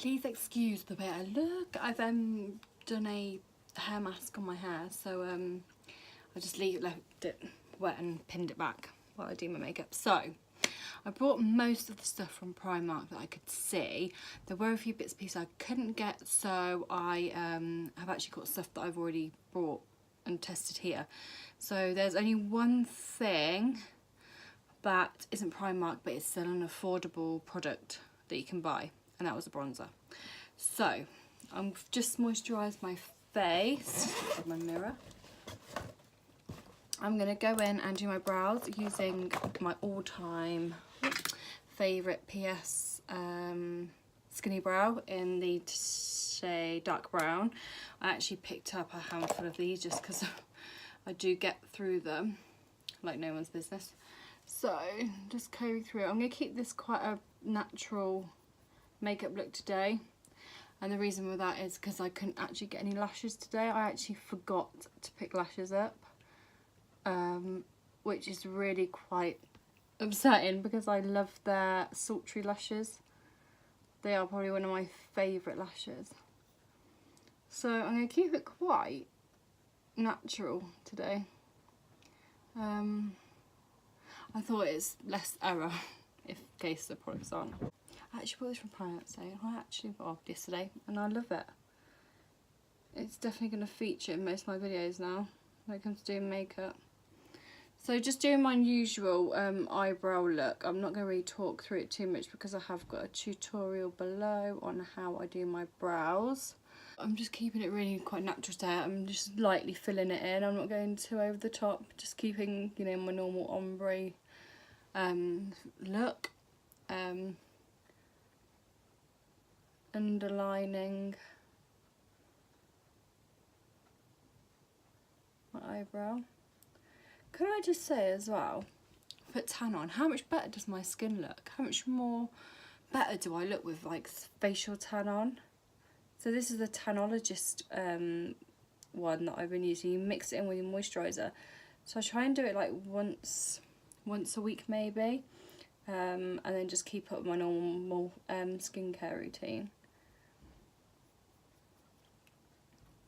Please excuse the way I look. I've done a hair mask on my hair, so I just left it wet and pinned it back while I do my makeup. So I brought most of the stuff from Primark that I could see. There were a few bits and pieces I couldn't get, so I have actually got stuff that I've already brought and tested here. So there's only one thing that isn't Primark, but it's still an affordable product that you can buy, and that was a bronzer. So I've just moisturised my face with my mirror. I'm going to go in and do my brows using my all-time favourite PS Skinny Brow in the shade dark brown. I actually picked up a handful of these just because I do get through them like no one's business. So just combing through. I'm going to keep this quite a natural makeup look today, and the reason for that is because I couldn't actually get any lashes today. I actually forgot to pick lashes up, which is really quite upsetting because I love their sultry lashes. They are probably one of my favourite lashes. So I'm going to keep it quite natural today. I thought it's less error in case the products aren't. I actually bought this from Primark today, and I actually bought it yesterday, and I love it. It's definitely going to feature in most of my videos now when it comes to doing makeup. So just doing my usual eyebrow look. I'm not going to really talk through it too much because I have got a tutorial below on how I do my brows. I'm just keeping it really quite natural today. I'm just lightly filling it in. I'm not going too over the top. Just keeping, you know, my normal ombre look. Underlining my eyebrow. Could I just say as well, put tan on, how much better does my skin look? How much more better do I look with like facial tan on? So this is the Tanologist one that I've been using. You mix it in with your moisturiser. So I try and do it like once a week maybe, and then just keep up my normal skincare routine.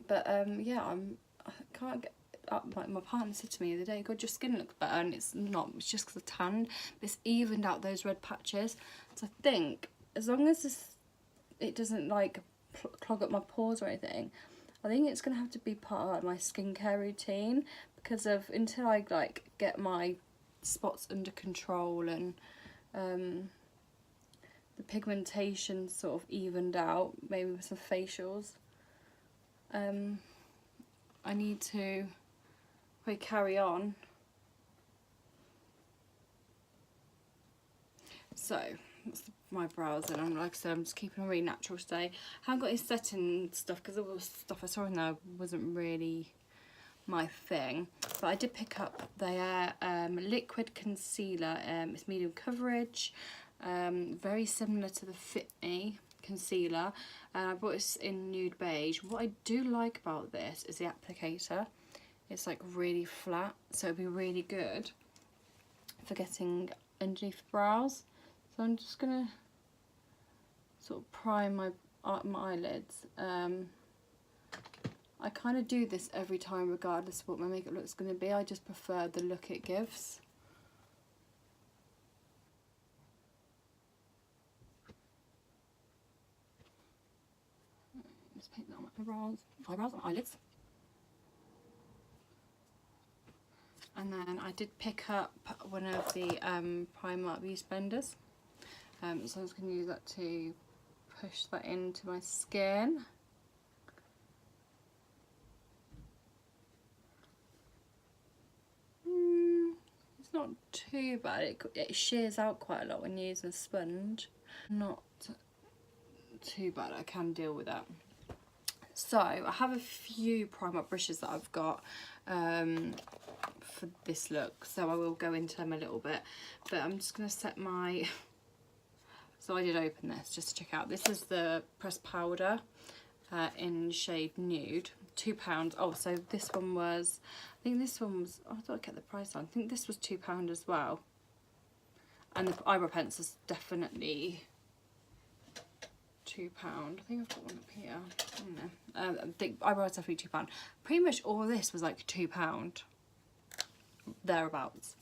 But yeah, I can't get up. Like my partner said to me the other day, God, your skin looks better, and it's not. It's just because of tanned. It's evened out those red patches. So I think as long as it doesn't like clog up my pores or anything, I think it's gonna have to be part of my skincare routine, because of until I like get my spots under control and the pigmentation sort of evened out, maybe with some facials. I need to carry on. So that's my brows, and I'm like I said, I'm just keeping them really natural today. I haven't got any setting stuff because all the stuff I saw in there wasn't really my thing, but I did pick up their liquid concealer. It's medium coverage, very similar to the Fit Me concealer, and I bought this in nude beige. What I do like about this is the applicator. It's like really flat, so it'll be really good for getting underneath the brows. So I'm just gonna sort of prime my eyelids. I kind of do this every time regardless of what my makeup look's going to be. I just prefer the look it gives. Just paint that on my brows, eyebrows and eyelids. And then I did pick up one of the Primark Beauty Blenders. So I'm just going to use that to push that into my skin. It's not too bad. It shears out quite a lot when you use a sponge. Not too bad. I can deal with that. So I have a few Primark brushes that I've got for this look, so I will go into them a little bit, but I'm just going to set my... So I did open this just to check out. This is the pressed powder in shade Nude, £2. Oh, so this one was, I think this one was, oh, I thought I'd get the price on. I think this was £2 as well. And the eyebrow pencil is definitely £2. I think I've got one up here. I don't know. I think eyebrows definitely £2. Pretty much all of this was like £2, thereabouts.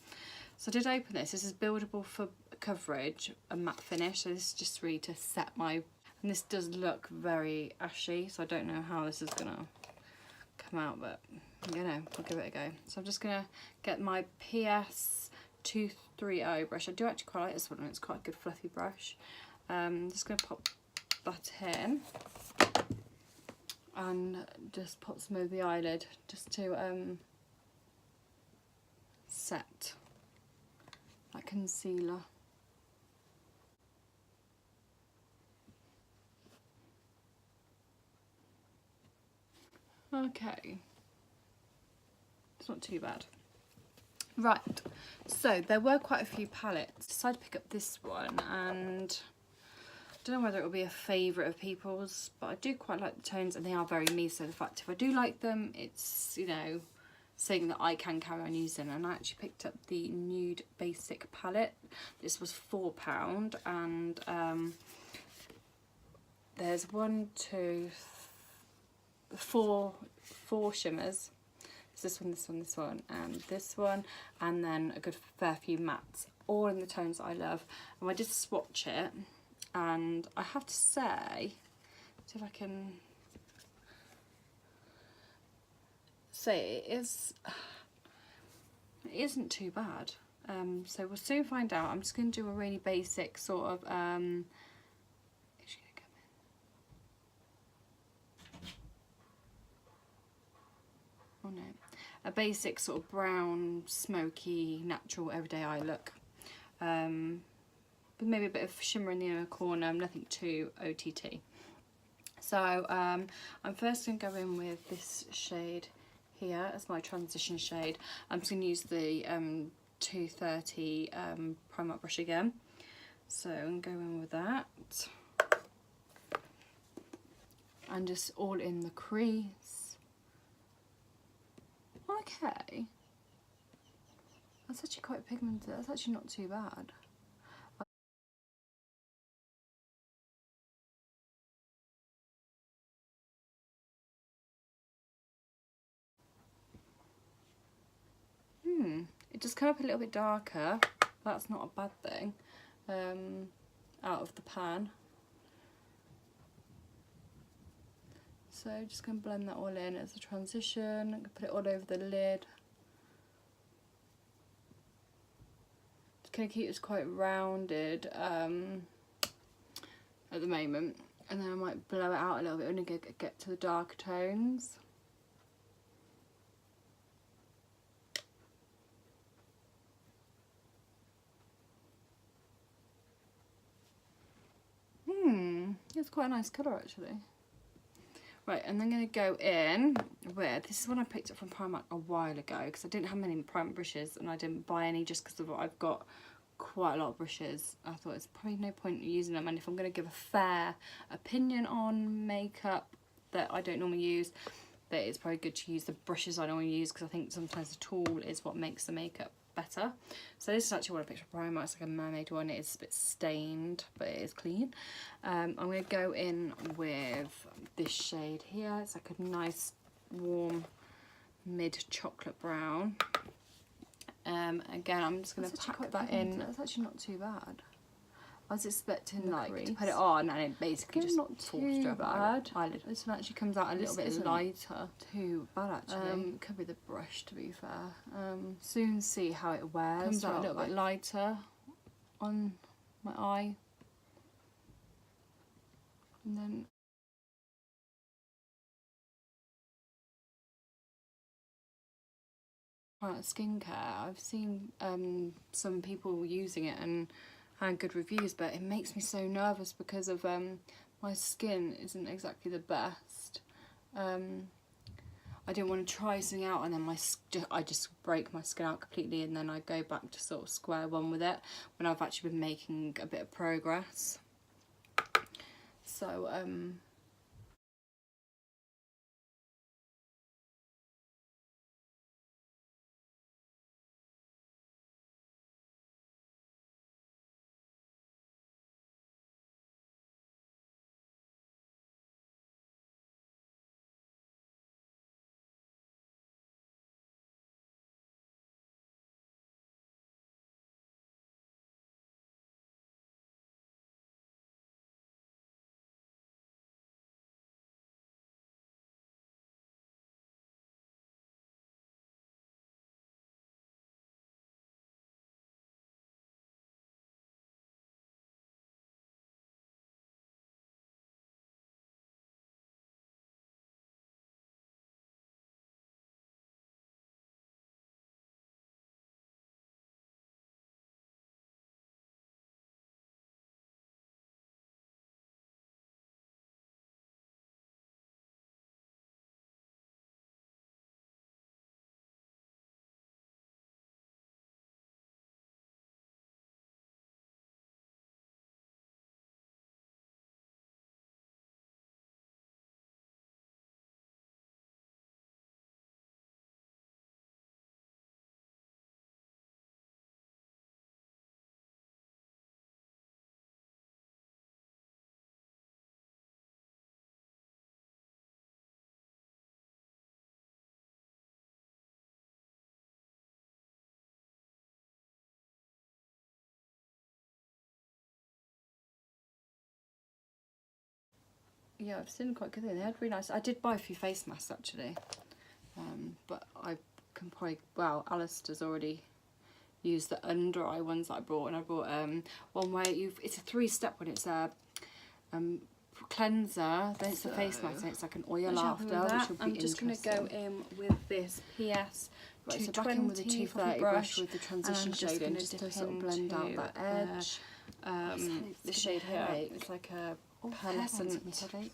So I did open this. This is buildable for coverage, a matte finish. So this is just really to set my, and this does look very ashy. So I don't know how this is gonna come out, but you know, I'll give it a go. So I'm just gonna get my PS 230 brush. I do actually quite like this one, and it's quite a good fluffy brush. Just gonna pop that in and just pop some over the eyelid just to set that concealer. Okay, it's not too bad. Right, so there were quite a few palettes. Decided to pick up this one, and I don't know whether it will be a favourite of people's, but I do quite like the tones, and they are very me, so the fact if I do like them, it's, you know, something that I can carry on using. And I actually picked up the Nude Basic palette. This was £4, and there's four shimmers. This one, and this one, and then a good fair few mattes, all in the tones that I love. And I did swatch it, and I have to say, see if I can say it isn't too bad. So we'll soon find out. I'm just going to do a really basic sort of oh no, a basic sort of brown, smoky, natural, everyday eye look. With maybe a bit of shimmer in the inner corner, nothing too OTT. So I'm first going to go in with this shade here as my transition shade. I'm just going to use the 230 Primark brush again. So I'm going in with that. And just all in the crease. Okay. That's actually quite pigmented. That's actually not too bad. It just come up a little bit darker. That's not a bad thing. Out of the pan. So just going to blend that all in as a transition. I'm going to put it all over the lid. Just going to keep this quite rounded at the moment. And then I might blow it out a little bit when I get to the darker tones. It's quite a nice colour actually. Right, and then I'm going to go in with, this is one I picked up from Primark a while ago, because I didn't have many Primark brushes, and I didn't buy any just because I've got quite a lot of brushes. I thought it's probably no point using them, and if I'm going to give a fair opinion on makeup that I don't normally use, that it's probably good to use the brushes I normally use, because I think sometimes the tool is what makes the makeup better. So this is actually what I picked from Primark. It's like a mermaid one. It is a bit stained, but it is clean. I'm going to go in with this shade here. It's like a nice warm mid chocolate brown. Again, I'm just going to pack that in. That's actually not too bad. I was expecting like to put it on and it basically just not too bad. Eyelid. This one actually comes out a little bit lighter. Too bad actually. Could be the brush, to be fair. Soon see how it wears. Comes out a little bit lighter on my eye. And then skincare. I've seen some people using it and had good reviews, but it makes me so nervous because of my skin isn't exactly the best. I didn't want to try something out and then I just break my skin out completely, and then I go back to sort of square one with it when I've actually been making a bit of progress. So yeah, I've seen quite good. They had really nice. I did buy a few face masks actually, but I can probably, well, Alistair's already used the under eye ones that I bought, and I bought one where it's a 3-step one. It's a cleanser, then it's a face mask, and it's like an oil after, which will be I'm just going to go in with this PS. Right, so back in with the 230 brush with the transition shade, and just to sort of blend out that edge. The shade here, it's like a pearlescent. You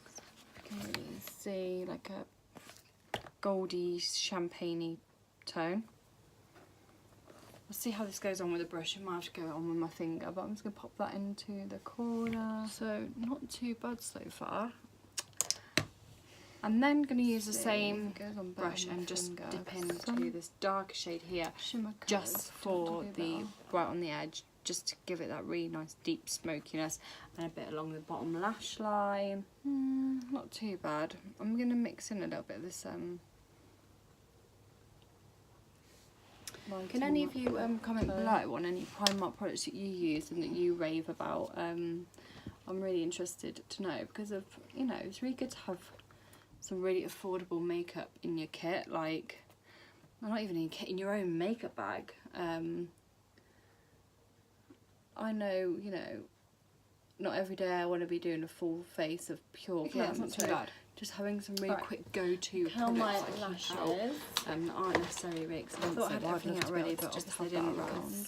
can really see like a goldy champagne-y tone. We'll see how this goes on with the brush. I might have to go on with my finger, but I'm just going to pop that into the corner. So not too bad so far. I'm then going to use the same brush and just dip into this darker shade here, just for the right on the edge, just to give it that really nice deep smokiness, and a bit along the bottom lash line. Not too bad. I'm going to mix in a little bit of this. Can any of you comment below on any Primark products that you use and that you rave about? I'm really interested to know, because of, you know, it's really good to have some really affordable makeup in your kit, like, well, not even in your kit, in your own makeup bag. I know, you know, not every day I want to be doing a full face of pure glam. That's not too bad. Just having some really quick go-to products my that lashes that aren't necessarily really expensive. I had everything out ready, but just just have they didn't that run. around.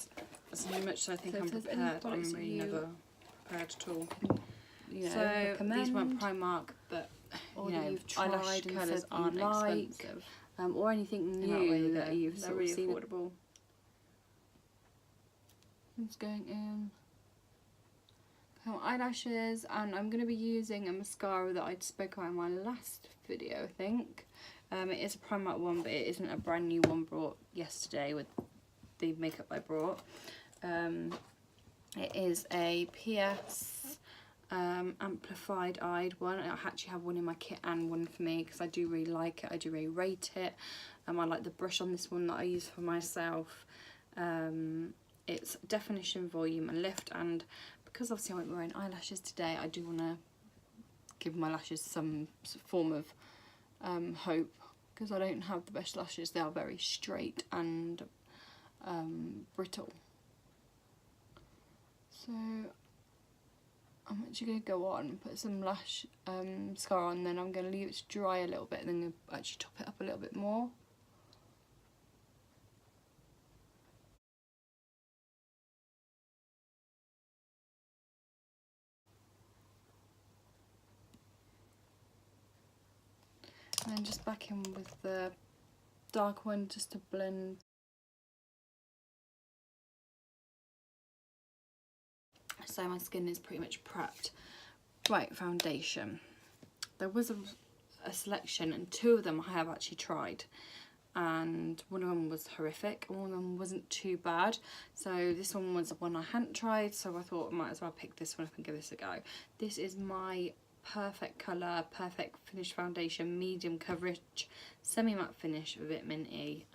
As much as I think So I'm if there's any prepared, products I'm that really you never prepared at all. You know, So these weren't Primark, but you know, you've tried eyelash and colours said aren't you like, expensive, or anything in that way new that you've they're sort of really seen. affordable. It's going in. Eyelashes, and I'm going to be using a mascara that I spoke about in my last video, I think. It is a Primark one, but it isn't a brand new one brought yesterday with the makeup I brought. It is a PS amplified eyed one. I actually have one in my kit and one for me, because I do really like it. I do really rate it. I like the brush on this one that I use for myself. It's definition, volume and lift, and because obviously I won't be wearing eyelashes today, I do want to give my lashes some form of hope, because I don't have the best lashes. They are very straight and brittle. So I'm actually going to go on and put some lash mascara on, then I'm going to leave it to dry a little bit, and then I'm going to actually top it up a little bit more. And then just back in with the dark one, just to blend. So my skin is pretty much prepped. Right, foundation. There was a selection, and 2 of them I have actually tried, and one of them was horrific and one of them wasn't too bad. So this one was one I hadn't tried, so I thought I might as well pick this one up and give this a go. This is my perfect colour, perfect finish foundation, medium coverage, semi-matte finish, vitamin E.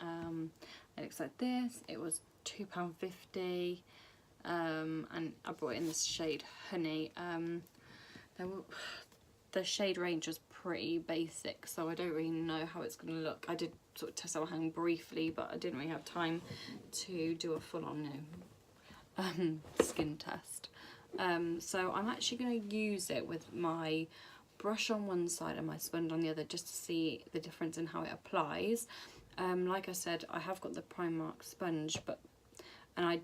It looks like this. It was £2.50, and I brought in this shade Honey. The shade range was pretty basic, so I don't really know how it's going to look. I did sort of test our hang briefly, but I didn't really have time to do a full-on skin test. So I'm actually going to use it with my brush on one side and my sponge on the other, just to see the difference in how it applies. Like I said, I have got the Primark sponge, and I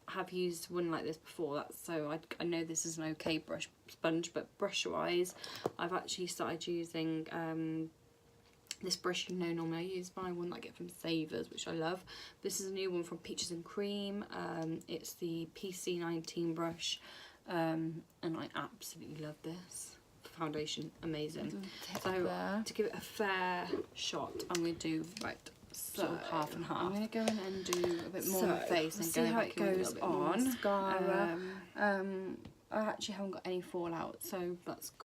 have used one like this before, so I know this is an okay sponge, but brush wise I've actually started using this brush. You know, normally I use my one that I get from Savers, which I love. This is a new one from Peaches and Cream. It's the PC19 brush, and I absolutely love this foundation. Amazing. So to give it a fair shot, I'm going to do sort of half and half. I'm going to go in and do a bit more on the face and see how it goes on. Mascara. I actually haven't got any fallout, so that's good.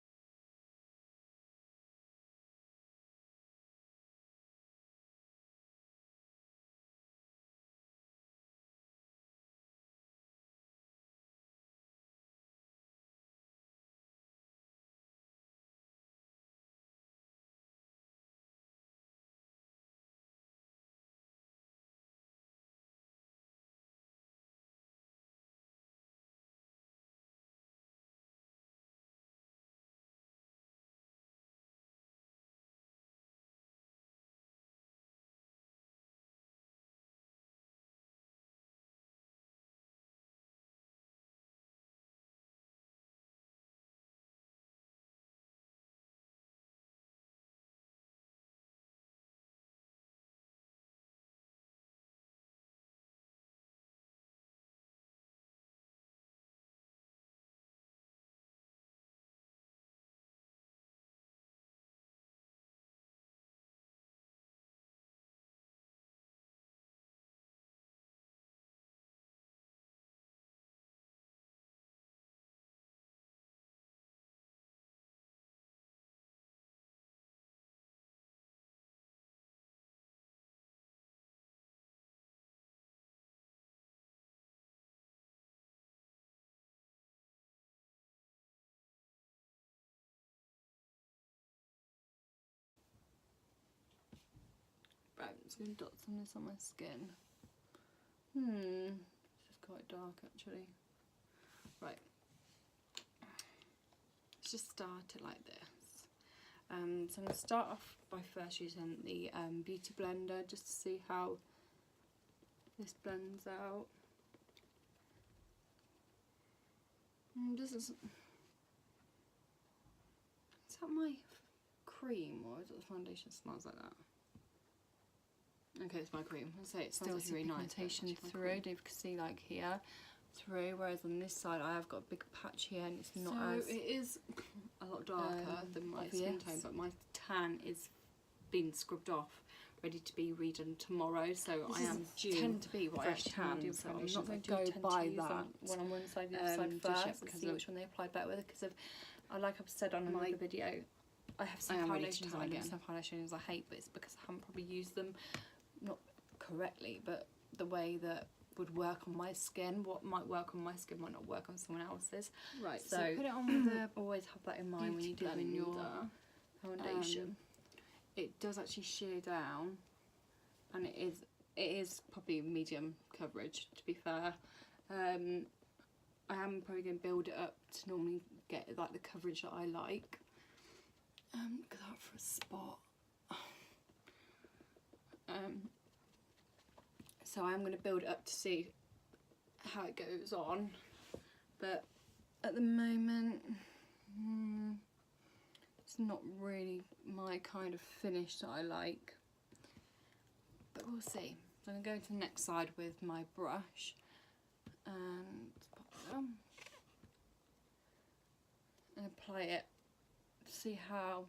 Doing dots on this on my skin. This is quite dark actually. Right. Let's just start it like this. So I'm going to start off by first using the Beauty Blender just to see how this blends out. This is that my cream or is it the foundation smells like that? Okay, it's my cream. I say it still has really nice pigmentation through. You can see like here through, whereas on this side I have got a big patch here and it's not as. It is a lot darker than my skin tone, but my tan is being scrubbed off, ready to be redone tomorrow. So I am due tend to be what fresh tan. So I'm not going to go by that one on one side, the other side first, and see which one they apply better with. Because of, like I've said on another video, I have some foundations I get, some foundations I hate, but it's because I haven't probably used them not correctly, but the way that would work on my skin. What might work on my skin might not work on someone else's. Right. So put it on with the. Always have that in mind when you're doing your foundation. It does actually shear down, and it is probably medium coverage. To be fair, I am probably going to build it up to normally get like the coverage that I like. Look at that for a spot. So I'm going to build it up to see how it goes on, but at the moment it's not really my kind of finish that I like, but we'll see. So I'm going to go to the next side with my brush and pop it on and apply it, see how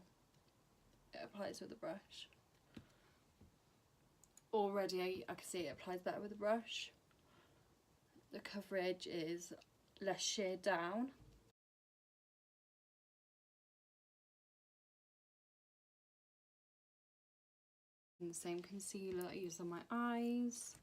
it applies with the brush. Already I can see it applies better with the brush. The coverage is less sheared down. And the same concealer I use on my eyes.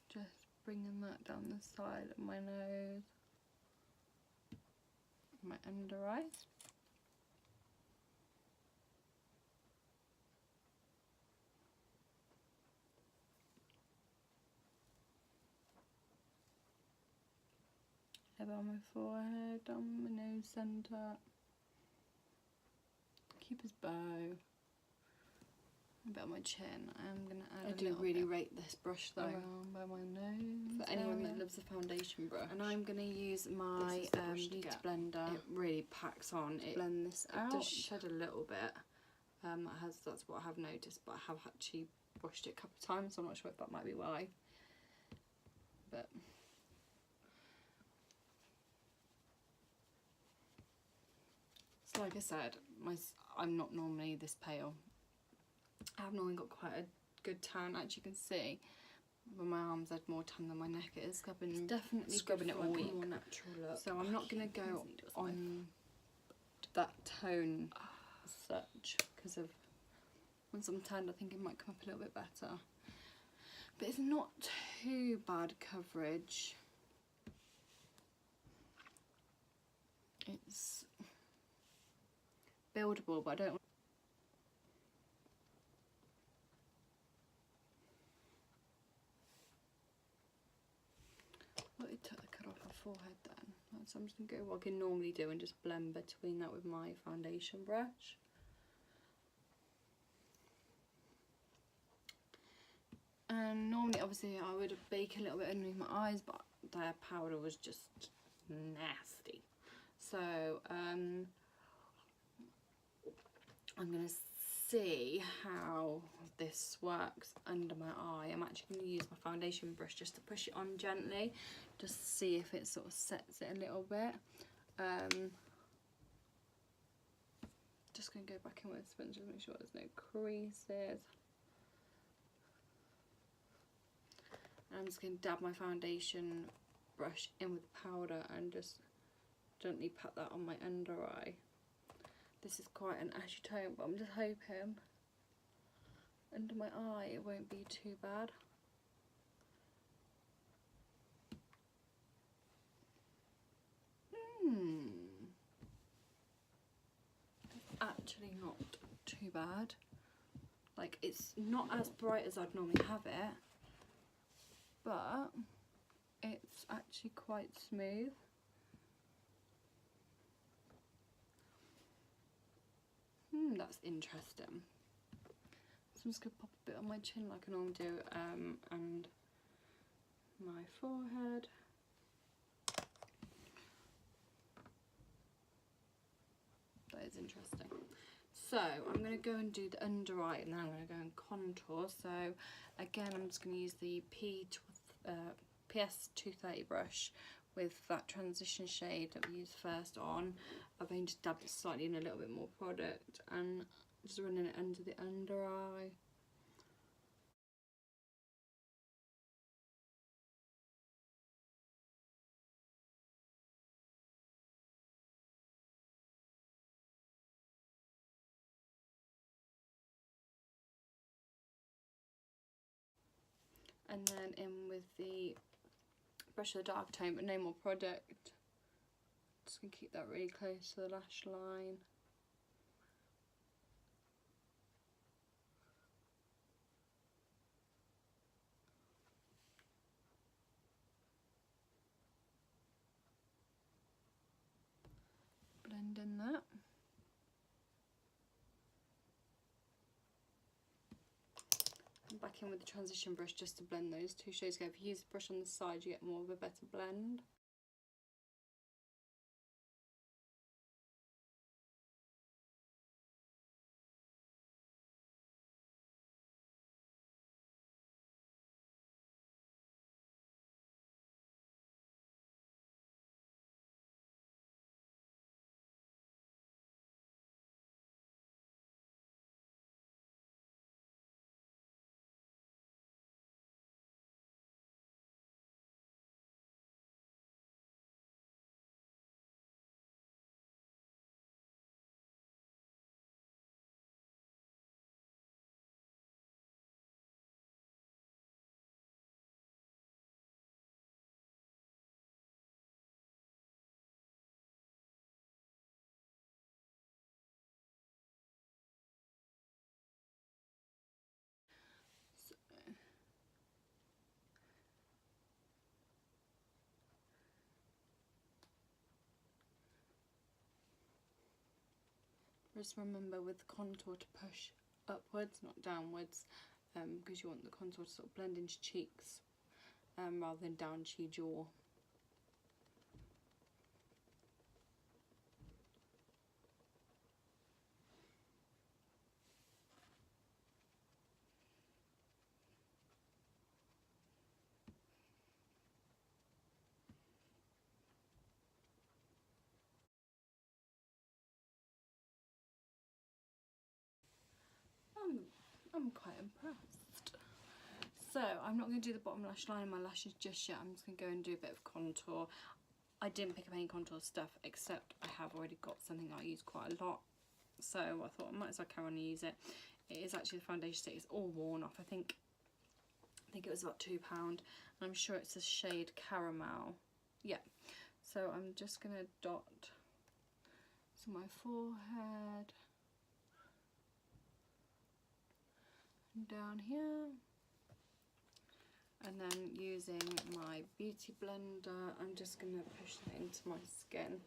Just bringing that down the side of my nose. My under eye. On my forehead, on my nose centre, cupid's bow, a bit on my chin. I'm going to add I do really rate this brush though, around by my nose. For anyone that loves a foundation brush. And I'm going to use my Beauty Blender. It really packs on. It blend this out. It does shed a little bit. That's what I have noticed, but I have actually brushed it a couple of times, so I'm not sure if that might be why. But like I said, I'm not normally this pale. I have normally got quite a good tan, as you can see. But my arms had more tan than my neck is. I've been definitely scrubbing it all week. More natural look. So I'm not going to go on that tone as such, because of once I'm tanned I think it might come up a little bit better. But it's not too bad coverage. It's buildable, but I don't. Well, it took the cut off my forehead then. So I'm just going to go what I can normally do and just blend between that with my foundation brush. And normally, obviously, I would bake a little bit underneath my eyes, but their powder was just nasty. So I'm going to see how this works under my eye. I'm actually going to use my foundation brush just to push it on gently, just to see if it sort of sets it a little bit. Just going to go back in with a sponge to make sure there's no creases. And I'm just going to dab my foundation brush in with powder and just gently pat that on my under eye. This is quite an ashy tone, but I'm just hoping under my eye it won't be too bad. Actually not too bad. Like, it's not as bright as I'd normally have it, but it's actually quite smooth. That's interesting. So I'm just going to pop a bit on my chin like I normally do, and my forehead. That is interesting. So I'm going to go and do the under eye, and then I'm going to go and contour. So again, I'm just going to use the PS 230 brush with that transition shade that we used first on. I've only just dabbed it slightly in a little bit more product and just running it under the under eye. And then in with the brush of the dark tone, but no more product. Just gonna keep that really close to the lash line. Blend in that. And back in with the transition brush just to blend those two shades together. If you use the brush on the side, you get more of a better blend. Just remember with the contour to push upwards, not downwards, because you want the contour to sort of blend into cheeks rather than down to your jaw. I'm quite impressed. So I'm not going to do the bottom lash line and my lashes just yet. I'm just going to go and do a bit of contour. I didn't pick up any contour stuff, except I have already got something I use quite a lot. So I thought I might as well carry on and use it. It is actually the foundation stick. It's all worn off. I think it was about £2, and I'm sure it's a shade Caramel. Yeah. So I'm just going to dot to my forehead and down here. And then using my beauty blender, I'm just going to push that into my skin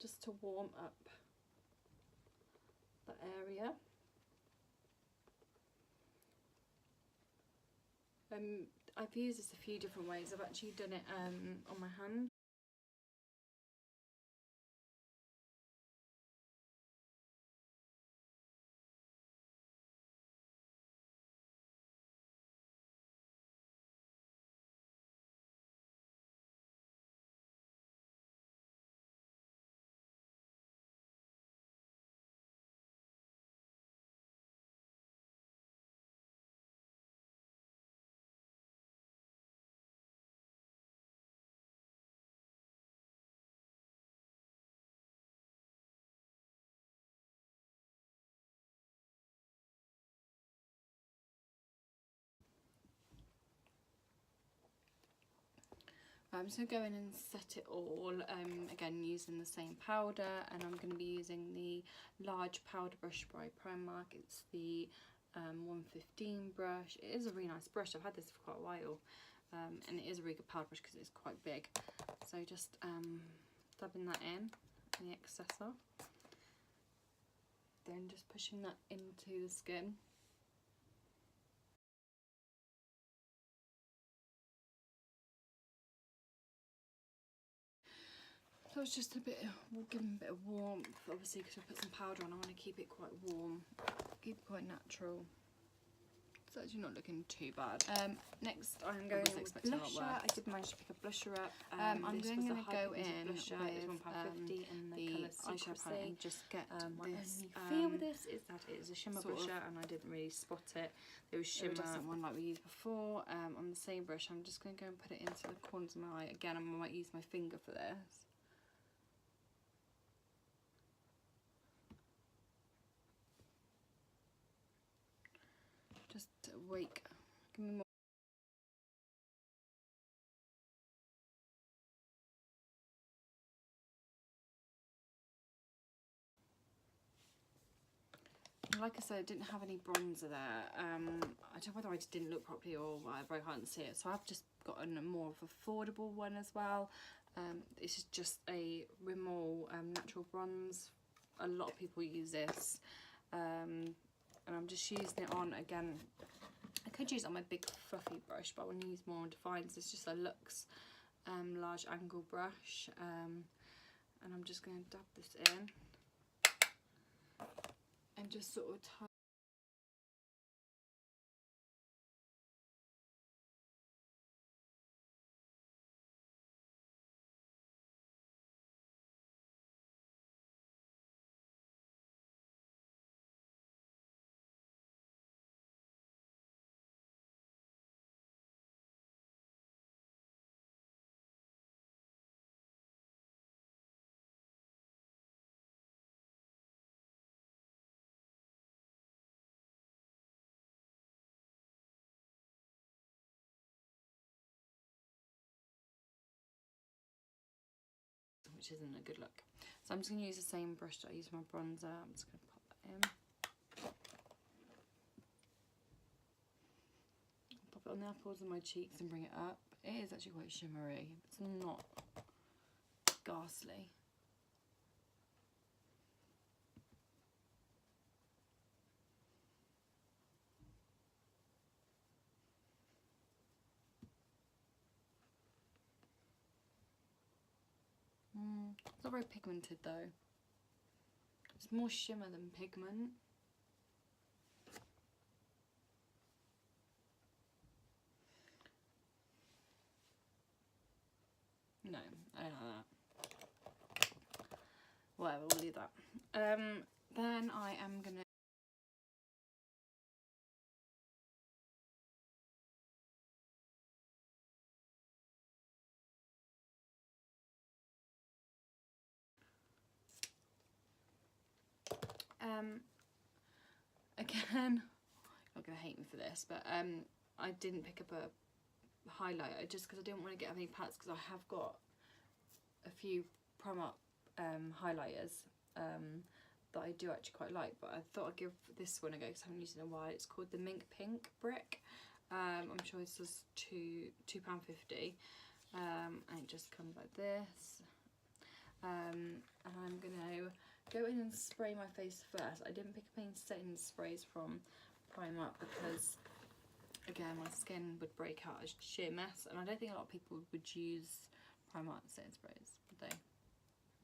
just to warm up the area. I've used this a few different ways. I've actually done it on my hand. I'm just going to go in and set it all, again using the same powder, and I'm going to be using the large powder brush by Primark. It's the 115 brush. It is a really nice brush. I've had this for quite a while, and it is a really good powder brush because it's quite big. So just dabbing that in the excess off, then just pushing that into the skin. So it's just we'll give them a bit of warmth, obviously because we put some powder on. I want to keep it quite warm, keep it quite natural. It's actually not looking too bad. Next I'm going in with blusher. I did manage to pick a blusher up. I'm going to go in blusher. with £1.50 in the colour eyeshadow palette and just get my this. only fear with this is that it is a shimmer sort of blusher, and I didn't really spot it. There was shimmer. Iridescent one like we used before. On the same brush, I'm just going to go and put it into the corners of my eye. Again, I might use my finger for this. Just wake. Give me more. Like I said, I didn't have any bronzer there. I don't know whether I just didn't look properly or whatever, I can't see it. So I've just gotten a more of affordable one as well. This is just a Rimmel natural bronze. A lot of people use this. And I'm just using it on, again, I could use it on my big fluffy brush, but I want to use more defines. It's just a Luxe large angle brush. And I'm just going to dab this in. And just sort of tie. Which isn't a good look. So I'm just going to use the same brush that I use for my bronzer. I'm just going to pop that in. Pop it on the apples of my cheeks and bring it up. It is actually quite shimmery. It's not ghastly. It's not very pigmented though. It's more shimmer than pigment. No, I don't like that. Whatever, we'll leave that. Then I am gonna again, you're gonna hate me for this, but I didn't pick up a highlighter just because I didn't want to get any palettes, because I have got a few Primark highlighters that I do actually quite like, but I thought I'd give this one a go because I haven't used it in a while. It's called the Mink Pink Brick. I'm sure this is £2.50, and it just comes like this. And I'm gonna go in and spray my face first. I didn't pick up any setting sprays from Primark because, again, my skin would break out as sheer mess, and I don't think a lot of people would use Primark setting sprays, would they?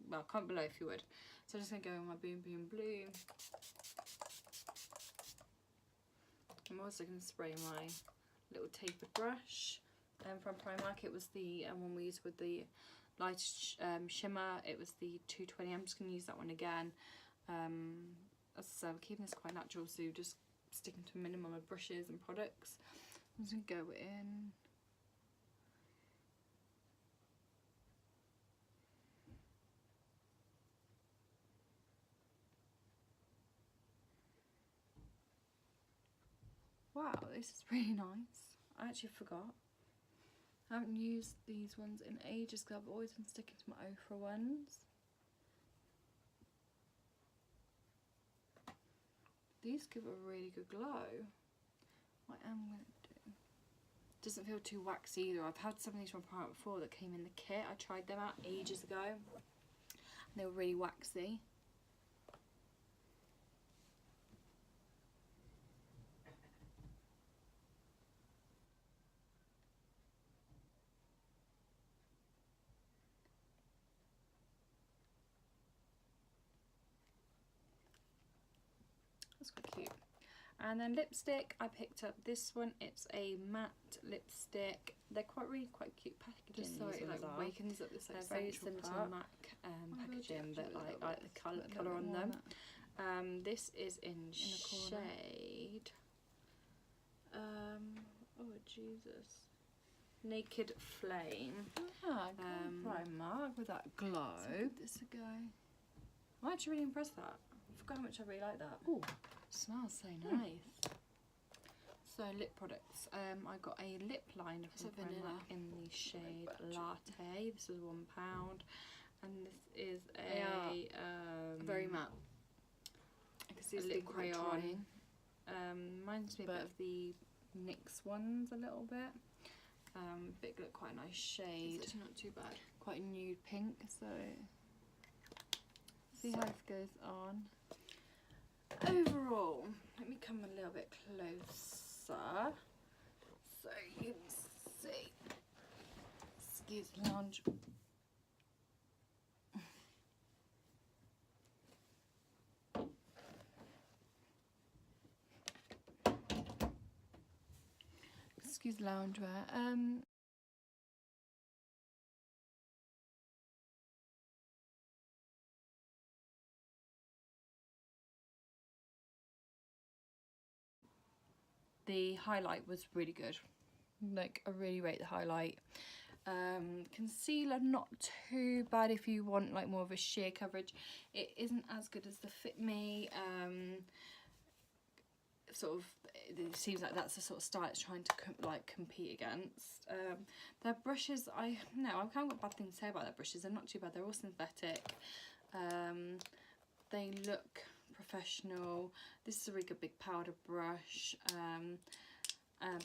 Well, comment below if you would. So I'm just going to go in my Boom Boom Blue. I'm also going to spray my little tapered brush from Primark. It was the one we used with the light shimmer. It was the 220. I'm just going to use that one again. As I said, we're keeping this quite natural, so just sticking to a minimum of brushes and products. I'm just going to go in. Wow, this is really nice. I actually forgot. I haven't used these ones in ages because I've always been sticking to my Ofra ones. These give a really good glow. What I am going to do. Doesn't feel too waxy either. I've had some of these from Primark before that came in the kit. I tried them out ages ago. And they were really waxy. That's quite cute. And then lipstick, I picked up this one. It's a matte lipstick. They're really quite cute packaging. Just so it like wakens up this like very similar to MAC packaging, but like I like the colour on them. This is in shade. Oh Jesus. Naked Flame. Ah, Primark with that glow. So give this a go. I'm actually really impressed with that. I forgot how much I really like that. Oh, smells so nice. So lip products. I got a lip liner from Primark in the shade Latte. This was £1, and this is a very matte. I can see it's lip crayon. Reminds me a bit of the NYX ones a little bit. But it looked quite a nice shade. It's not too bad. Quite a nude pink. So see how this goes on. Overall, let me come a little bit closer so you can see. Excuse the lounge. Excuse the loungewear. The highlight was really good. Like, I really rate the highlight. Concealer, not too bad if you want like more of a sheer coverage. It isn't as good as the Fit Me. Sort of, it seems like that's the sort of style it's trying to compete against. Their brushes, I can't got bad things to say about their brushes. They're not too bad. They're all synthetic. They look professional. This is a really good big powder brush.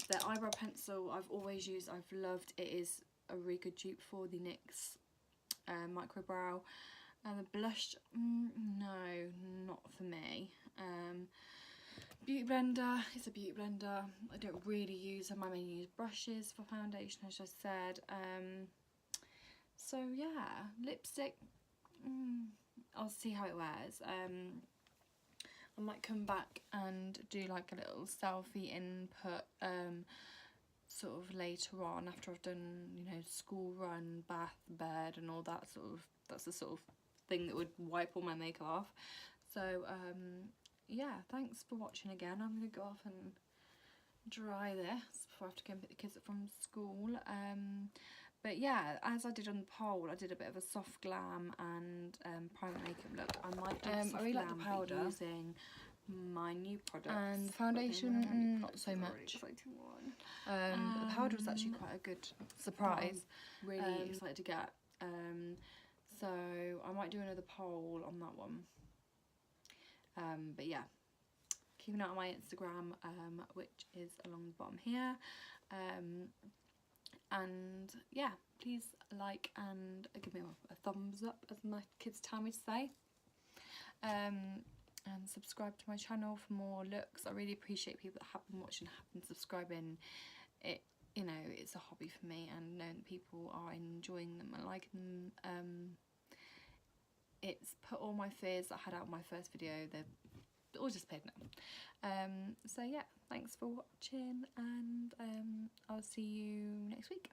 Their eyebrow pencil I've always used, I've loved. It is a really good dupe for the NYX micro brow. And the blush, no, not for me. Beauty blender, it's a beauty blender. I don't really use them. I mainly use brushes for foundation, as I said. So yeah, lipstick, I'll see how it wears. I might come back and do like a little selfie input sort of later on after I've done, you know, school run, bath, bed and all that sort of, that's the sort of thing that would wipe all my makeup off. So yeah, thanks for watching again. I'm going to go off and dry this before I have to go and pick the kids up from school. But yeah, as I did on the poll, I did a bit of a soft glam and private makeup look. I might do I really like the powder using my new products. And the foundation, not so much. The powder was actually quite a good surprise. Really excited to get. So I might do another poll on that one. But yeah, keep an eye on my Instagram, which is along the bottom here. And yeah, please like and give me a thumbs up, as my kids tell me to say. And subscribe to my channel for more looks. I really appreciate people that have been watching, have been subscribing. It, you know, it's a hobby for me, and knowing that people are enjoying them and liking them, it's put all my fears that I had out of my first video, they're all just paid now. So yeah, thanks for watching, and I'll see you next week.